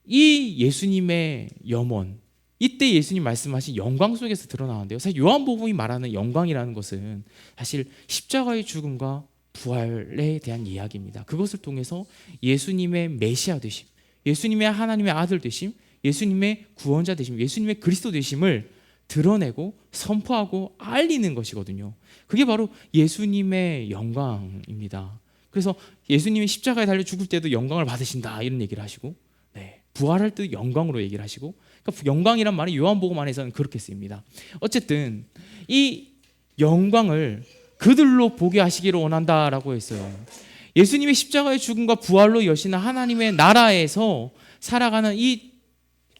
이 예수님의 염원, 이때 예수님 말씀하신 영광 속에서 드러나는데요. 사실 요한복음이 말하는 영광이라는 것은 사실 십자가의 죽음과 부활에 대한 이야기입니다. 그것을 통해서 예수님의 메시아 되심, 예수님의 하나님의 아들 되심, 예수님의 구원자 되심, 예수님의 그리스도 되심을 드러내고 선포하고 알리는 것이거든요. 그게 바로 예수님의 영광입니다. 그래서 예수님이 십자가에 달려 죽을 때도 영광을 받으신다 이런 얘기를 하시고, 부활할 때도 영광으로 얘기를 하시고, 그러니까 영광이란 말이 요한복음 안에서는 그렇게 쓰입니다. 어쨌든 이 영광을 그들로 보게 하시기를 원한다라고 했어요. 예수님의 십자가의 죽음과 부활로 여시는 하나님의 나라에서 살아가는 이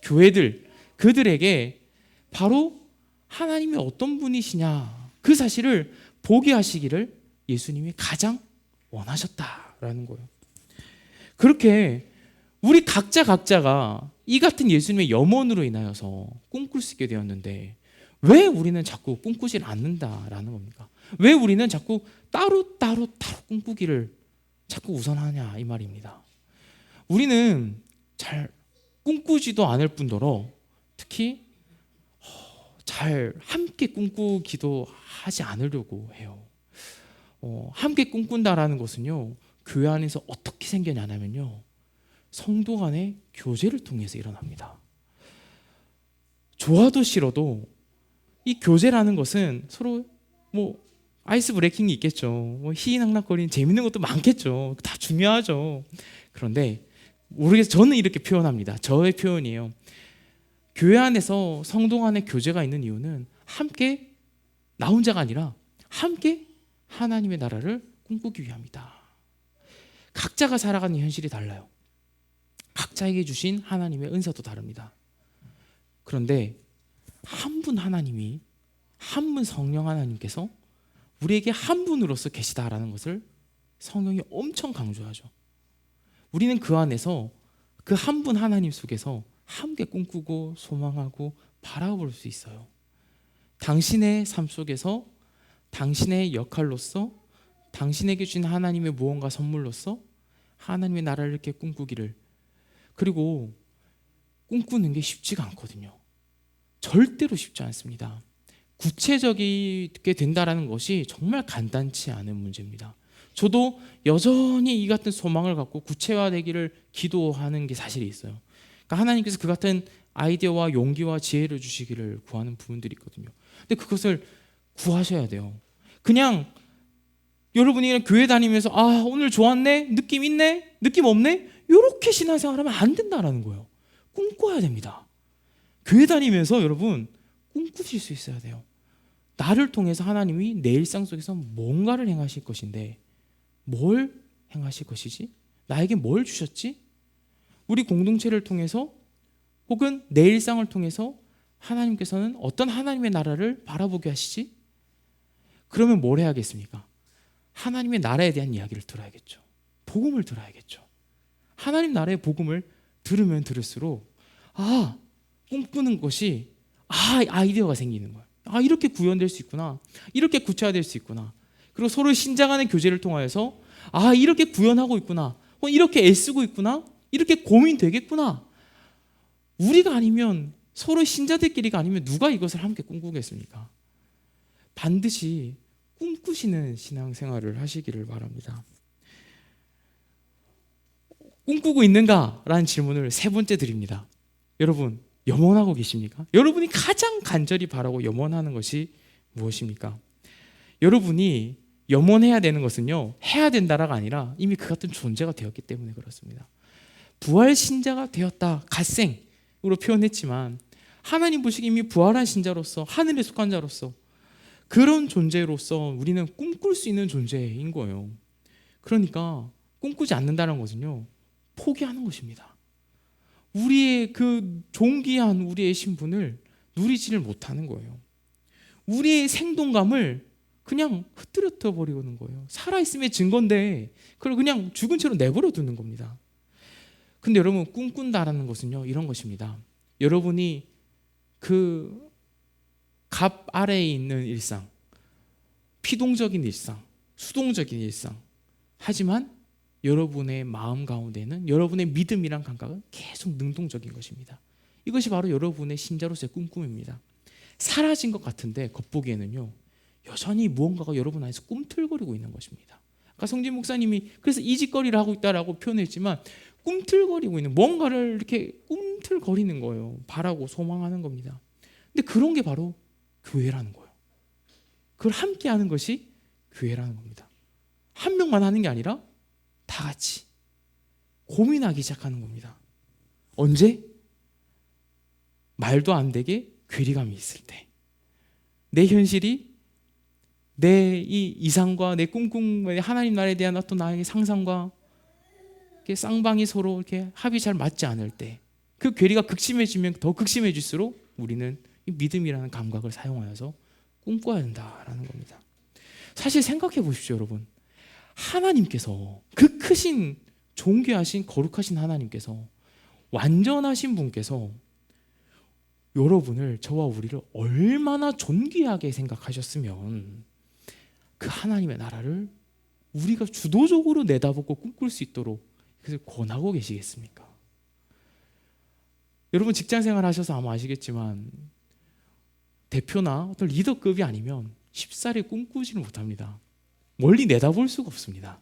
교회들, 그들에게 바로 하나님이 어떤 분이시냐 그 사실을 보게 하시기를 예수님이 가장 원하셨다라는 거예요. 그렇게 우리 각자가 이 같은 예수님의 염원으로 인하여서 꿈꿀 수 있게 되었는데, 왜 우리는 자꾸 꿈꾸질 않는다라는 겁니까? 왜 우리는 자꾸 따로 꿈꾸기를 자꾸 우선하냐 이 말입니다. 우리는 잘 꿈꾸지도 않을 뿐더러 특히 잘 함께 꿈꾸기도 하지 않으려고 해요. 함께 꿈꾼다라는 것은요, 교회 안에서 어떻게 생겨나냐면요, 성도 간의 교제를 통해서 일어납니다. 좋아도 싫어도 이 교제라는 것은 서로 아이스 브레이킹이 있겠죠. 희희낙낙거리는 재밌는 것도 많겠죠. 다 중요하죠. 그런데 모르겠어요. 저는 이렇게 표현합니다. 저의 표현이에요. 교회 안에서 성도 간의 교제가 있는 이유는 함께 나 혼자가 아니라 함께 하나님의 나라를 꿈꾸기 위함이다. 각자가 살아가는 현실이 달라요. 각자에게 주신 하나님의 은사도 다릅니다. 그런데 한 분 하나님이, 한 분 성령 하나님께서 우리에게 한 분으로서 계시다라는 것을 성경이 엄청 강조하죠. 우리는 그 안에서 그 한 분 하나님 속에서 함께 꿈꾸고 소망하고 바라볼 수 있어요. 당신의 삶 속에서 당신의 역할로서, 당신에게 주신 하나님의 무언가 선물로서 하나님의 나라를 이렇게 꿈꾸기를, 그리고 꿈꾸는 게 쉽지가 않거든요. 절대로 쉽지 않습니다. 구체적이게 된다는 것이 정말 간단치 않은 문제입니다. 저도 여전히 이 같은 소망을 갖고 구체화되기를 기도하는 게 사실이 있어요. 그러니까 하나님께서 그 같은 아이디어와 용기와 지혜를 주시기를 구하는 부분들이 있거든요. 근데 그것을 구하셔야 돼요. 그냥 여러분이 그냥 교회 다니면서 오늘 좋았네? 느낌 있네? 느낌 없네? 이렇게 신앙생활하면 안 된다는 거예요. 꿈꿔야 됩니다. 교회 다니면서 여러분 꿈꾸실 수 있어야 돼요. 나를 통해서 하나님이 내 일상 속에서 뭔가를 행하실 것인데 뭘 행하실 것이지? 나에게 뭘 주셨지? 우리 공동체를 통해서 혹은 내 일상을 통해서 하나님께서는 어떤 하나님의 나라를 바라보게 하시지? 그러면 뭘 해야겠습니까? 하나님의 나라에 대한 이야기를 들어야겠죠. 복음을 들어야겠죠. 하나님 나라의 복음을 들으면 들을수록 꿈꾸는 것이 아이디어가 생기는 거예요. 이렇게 구현될 수 있구나. 이렇게 구체화될 수 있구나. 그리고 서로 신자 간의 교제를 통하여서 이렇게 구현하고 있구나. 이렇게 애쓰고 있구나. 이렇게 고민되겠구나. 우리가 아니면, 서로 신자들끼리가 아니면 누가 이것을 함께 꿈꾸겠습니까? 반드시 꿈꾸시는 신앙생활을 하시기를 바랍니다. 꿈꾸고 있는가라는 질문을 세 번째 드립니다. 여러분 염원하고 계십니까? 여러분이 가장 간절히 바라고 염원하는 것이 무엇입니까? 여러분이 염원해야 되는 것은요, 해야 된다라가 아니라 이미 그 같은 존재가 되었기 때문에 그렇습니다. 부활 신자가 되었다, 갓생으로 표현했지만 하나님 보시기에 이미 부활한 신자로서, 하늘에 속한 자로서, 그런 존재로서 우리는 꿈꿀 수 있는 존재인 거예요. 그러니까 꿈꾸지 않는다는 것은요, 포기하는 것입니다. 우리의 그 존귀한 우리의 신분을 누리지를 못하는 거예요. 우리의 생동감을 그냥 흩뜨려 버리는 거예요. 살아있음의 증거인데 그걸 그냥 죽은 채로 내버려 두는 겁니다. 근데 여러분, 꿈꾼다라는 것은요, 이런 것입니다. 여러분이 그 갑 아래에 있는 일상, 피동적인 일상, 수동적인 일상, 하지만 여러분의 마음 가운데는 여러분의 믿음이란 감각은 계속 능동적인 것입니다. 이것이 바로 여러분의 신자로서의 꿈꿈입니다. 사라진 것 같은데 겉보기에는요, 여전히 무언가가 여러분 안에서 꿈틀거리고 있는 것입니다. 아까 성진 목사님이 그래서 이짓거리를 하고 있다라고 표현했지만, 꿈틀거리고 있는 뭔가를 이렇게 꿈틀거리는 거예요. 바라고 소망하는 겁니다. 근데 그런 게 바로 교회라는 거예요. 그걸 함께 하는 것이 교회라는 겁니다. 한 명만 하는 게 아니라 다 같이 고민하기 시작하는 겁니다. 언제? 말도 안 되게 괴리감이 있을 때, 내 현실이 내 이 이상과 내 꿈꿈, 하나님 나라에 대한 어떤 나의 상상과 쌍방이 서로 이렇게 합이 잘 맞지 않을 때, 그 괴리가 극심해지면 더 극심해질수록 우리는 이 믿음이라는 감각을 사용하여서 꿈꿔야 된다라는 겁니다. 사실 생각해 보십시오, 여러분. 하나님께서, 그 크신 존귀하신 거룩하신 하나님께서, 완전하신 분께서 여러분을, 저와 우리를 얼마나 존귀하게 생각하셨으면 그 하나님의 나라를 우리가 주도적으로 내다보고 꿈꿀 수 있도록 그것을 권하고 계시겠습니까? 여러분 직장생활 하셔서 아마 아시겠지만 대표나 어떤 리더급이 아니면 쉽사리 꿈꾸지는 못합니다. 멀리 내다볼 수가 없습니다.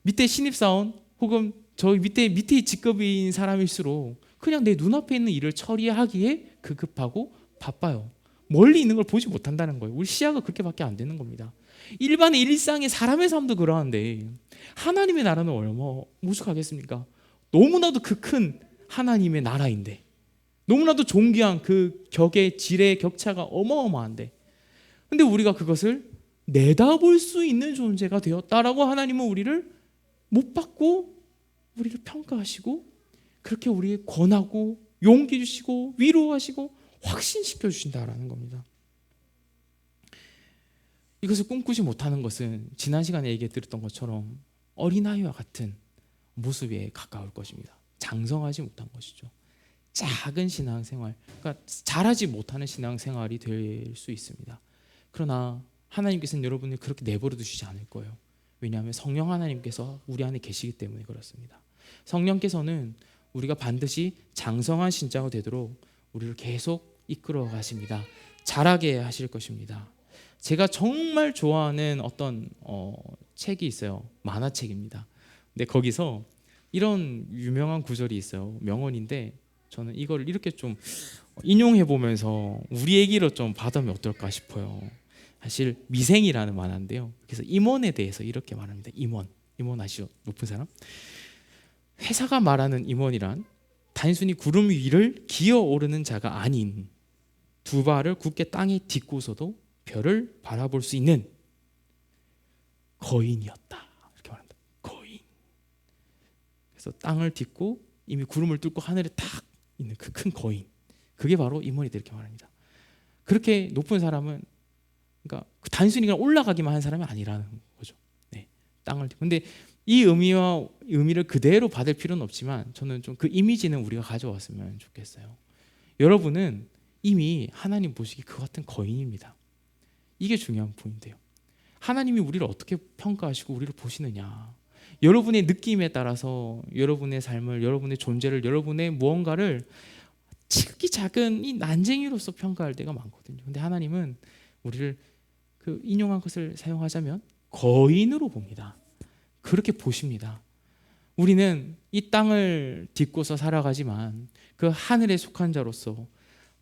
밑에 신입사원 혹은 저희 밑에 직급인 사람일수록 그냥 내 눈앞에 있는 일을 처리하기에 급급하고 바빠요. 멀리 있는 걸 보지 못한다는 거예요. 우리 시야가 그렇게밖에 안 되는 겁니다. 일반의 일상의 사람의 삶도 그러한데 하나님의 나라는 얼마나 무식하겠습니까? 너무나도 그 큰 하나님의 나라인데, 너무나도 존귀한 그 격의 질의 격차가 어마어마한데, 근데 우리가 그것을 내다볼 수 있는 존재가 되었다라고 하나님은 우리를 못 받고 우리를 평가하시고 그렇게 우리에 권하고 용기 주시고 위로하시고 확신시켜 주신다라는 겁니다. 이것을 꿈꾸지 못하는 것은 지난 시간에 얘기했던 것처럼 어린아이와 같은 모습에 가까울 것입니다. 장성하지 못한 것이죠. 작은 신앙생활, 그러니까 잘하지 못하는 신앙생활이 될 수 있습니다. 그러나 하나님께서는 여러분을 그렇게 내버려 두시지 않을 거예요. 왜냐하면 성령 하나님께서 우리 안에 계시기 때문에 그렇습니다. 성령께서는 우리가 반드시 장성한 신자가 되도록 우리를 계속 이끌어 가십니다. 자라게 하실 것입니다. 제가 정말 좋아하는 어떤 책이 있어요. 만화책입니다. 근데 거기서 이런 유명한 구절이 있어요. 명언인데 저는 이걸 이렇게 좀 인용해 보면서 우리 얘기로 좀 받으면 어떨까 싶어요. 사실 미생이라는 만화인데요. 그래서 임원에 대해서 이렇게 말합니다. 임원 아시죠? 높은 사람? 회사가 말하는 임원이란 단순히 구름 위를 기어오르는 자가 아닌 두 발을 굳게 땅에 딛고서도 별을 바라볼 수 있는 거인이었다. 이렇게 말합니다. 거인. 그래서 땅을 딛고 이미 구름을 뚫고 하늘에 탁 있는 그 큰 거인. 그게 바로 임원이다 이렇게 말합니다. 그렇게 높은 사람은 그러니까 단순히 그냥 올라가기만 한 사람이 아니라는 거죠. 네, 땅을 딛고. 근데 이 의미를 그대로 받을 필요는 없지만 저는 좀 그 이미지는 우리가 가져왔으면 좋겠어요. 여러분은 이미 하나님 보시기 그 같은 거인입니다. 이게 중요한 포인트예요. 하나님이 우리를 어떻게 평가하시고 우리를 보시느냐. 여러분의 느낌에 따라서 여러분의 삶을, 여러분의 존재를, 여러분의 무언가를 지극히 작은 이 난쟁이로서 평가할 때가 많거든요. 근데 하나님은 우리를 그 인용한 것을 사용하자면 거인으로 봅니다. 그렇게 보십니다. 우리는 이 땅을 딛고서 살아가지만 그 하늘에 속한 자로서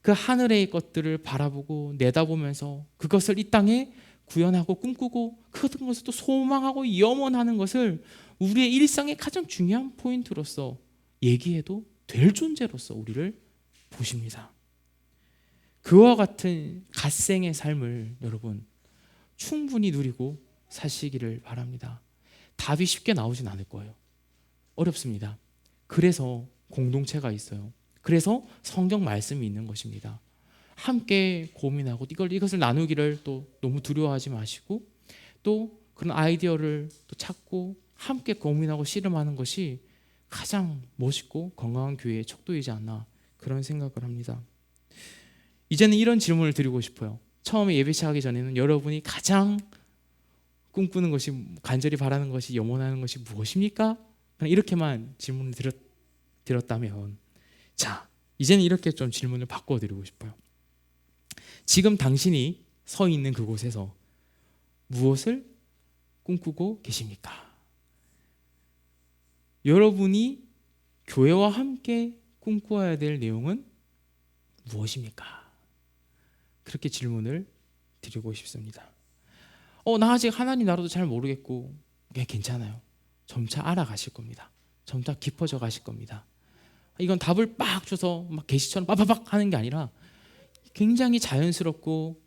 그 하늘의 것들을 바라보고 내다보면서 그것을 이 땅에 구현하고 꿈꾸고 그것은 것을 또 소망하고 염원하는 것을 우리의 일상의 가장 중요한 포인트로서 얘기해도 될 존재로서 우리를 보십니다. 그와 같은 갓생의 삶을 여러분 충분히 누리고 사시기를 바랍니다. 답이 쉽게 나오진 않을 거예요. 어렵습니다. 그래서 공동체가 있어요. 그래서 성경 말씀이 있는 것입니다. 함께 고민하고 이것을 나누기를 또 너무 두려워하지 마시고 또 그런 아이디어를 또 찾고 함께 고민하고 씨름하는 것이 가장 멋있고 건강한 교회의 척도이지 않나 그런 생각을 합니다. 이제는 이런 질문을 드리고 싶어요. 처음에 예배 시작하기 전에는 여러분이 가장 꿈꾸는 것이 간절히 바라는 것이 염원하는 것이 무엇입니까? 그냥 이렇게만 질문을 드렸다면 자 이제는 이렇게 좀 질문을 바꿔드리고 싶어요. 지금 당신이 서 있는 그곳에서 무엇을 꿈꾸고 계십니까? 여러분이 교회와 함께 꿈꾸어야 될 내용은 무엇입니까? 그렇게 질문을 드리고 싶습니다. 나 아직 하나님 나라도 잘 모르겠고 괜찮아요. 점차 알아가실 겁니다. 점차 깊어져 가실 겁니다. 이건 답을 빡 줘서 막 계시처럼 빠바박 하는 게 아니라 굉장히 자연스럽고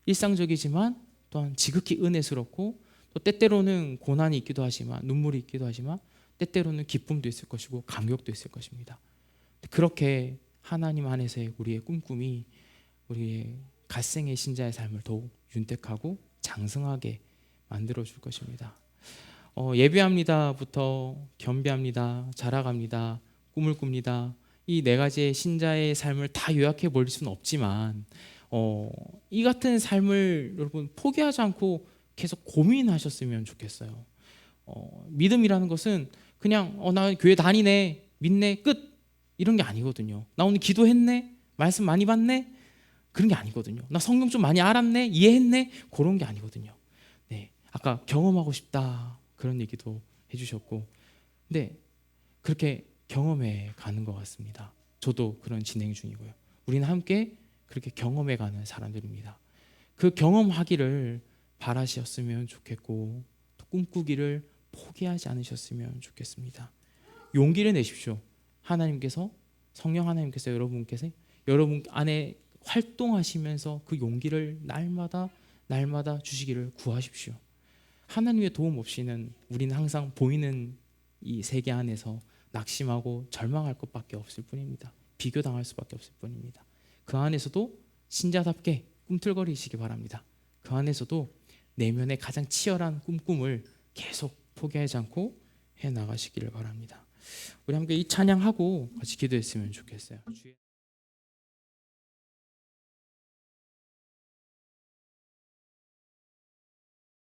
일상적이지만 또한 지극히 은혜스럽고 또 때때로는 고난이 있기도 하지만 눈물이 있기도 하지만 때때로는 기쁨도 있을 것이고 감격도 있을 것입니다. 그렇게 하나님 안에서의 우리의 꿈꿈이 우리의 갓생의 신자의 삶을 더욱 윤택하고 장성하게 만들어 줄 것입니다. 예배합니다부터 겸비합니다, 자라갑니다, 꿈을 꿉니다. 이 네 가지의 신자의 삶을 다 요약해 버릴 수는 없지만 이 같은 삶을 여러분 포기하지 않고 계속 고민하셨으면 좋겠어요. 믿음이라는 것은 그냥 나 교회 다니네, 믿네, 끝 이런 게 아니거든요. 나 오늘 기도했네, 말씀 많이 받네 그런 게 아니거든요. 나 성경 좀 많이 알았네, 이해했네 그런 게 아니거든요. 네, 아까 경험하고 싶다 그런 얘기도 해주셨고, 근데 그렇게 경험해 가는 것 같습니다. 저도 그런 진행 중이고요. 우리는 함께 그렇게 경험해 가는 사람들입니다. 그 경험하기를 바라셨으면 좋겠고 또 꿈꾸기를 포기하지 않으셨으면 좋겠습니다. 용기를 내십시오. 하나님께서 성령 하나님께서 여러분 안에 활동하시면서 그 용기를 날마다 주시기를 구하십시오. 하나님의 도움 없이는 우리는 항상 보이는 이 세계 안에서 낙심하고 절망할 것밖에 없을 뿐입니다. 비교당할 수밖에 없을 뿐입니다. 그 안에서도 신자답게 꿈틀거리시기 바랍니다. 그 안에서도 내면의 가장 치열한 꿈을 계속 포기하지 않고 해나가시기를 바랍니다. 우리 함께 이 찬양하고 같이 기도했으면 좋겠어요.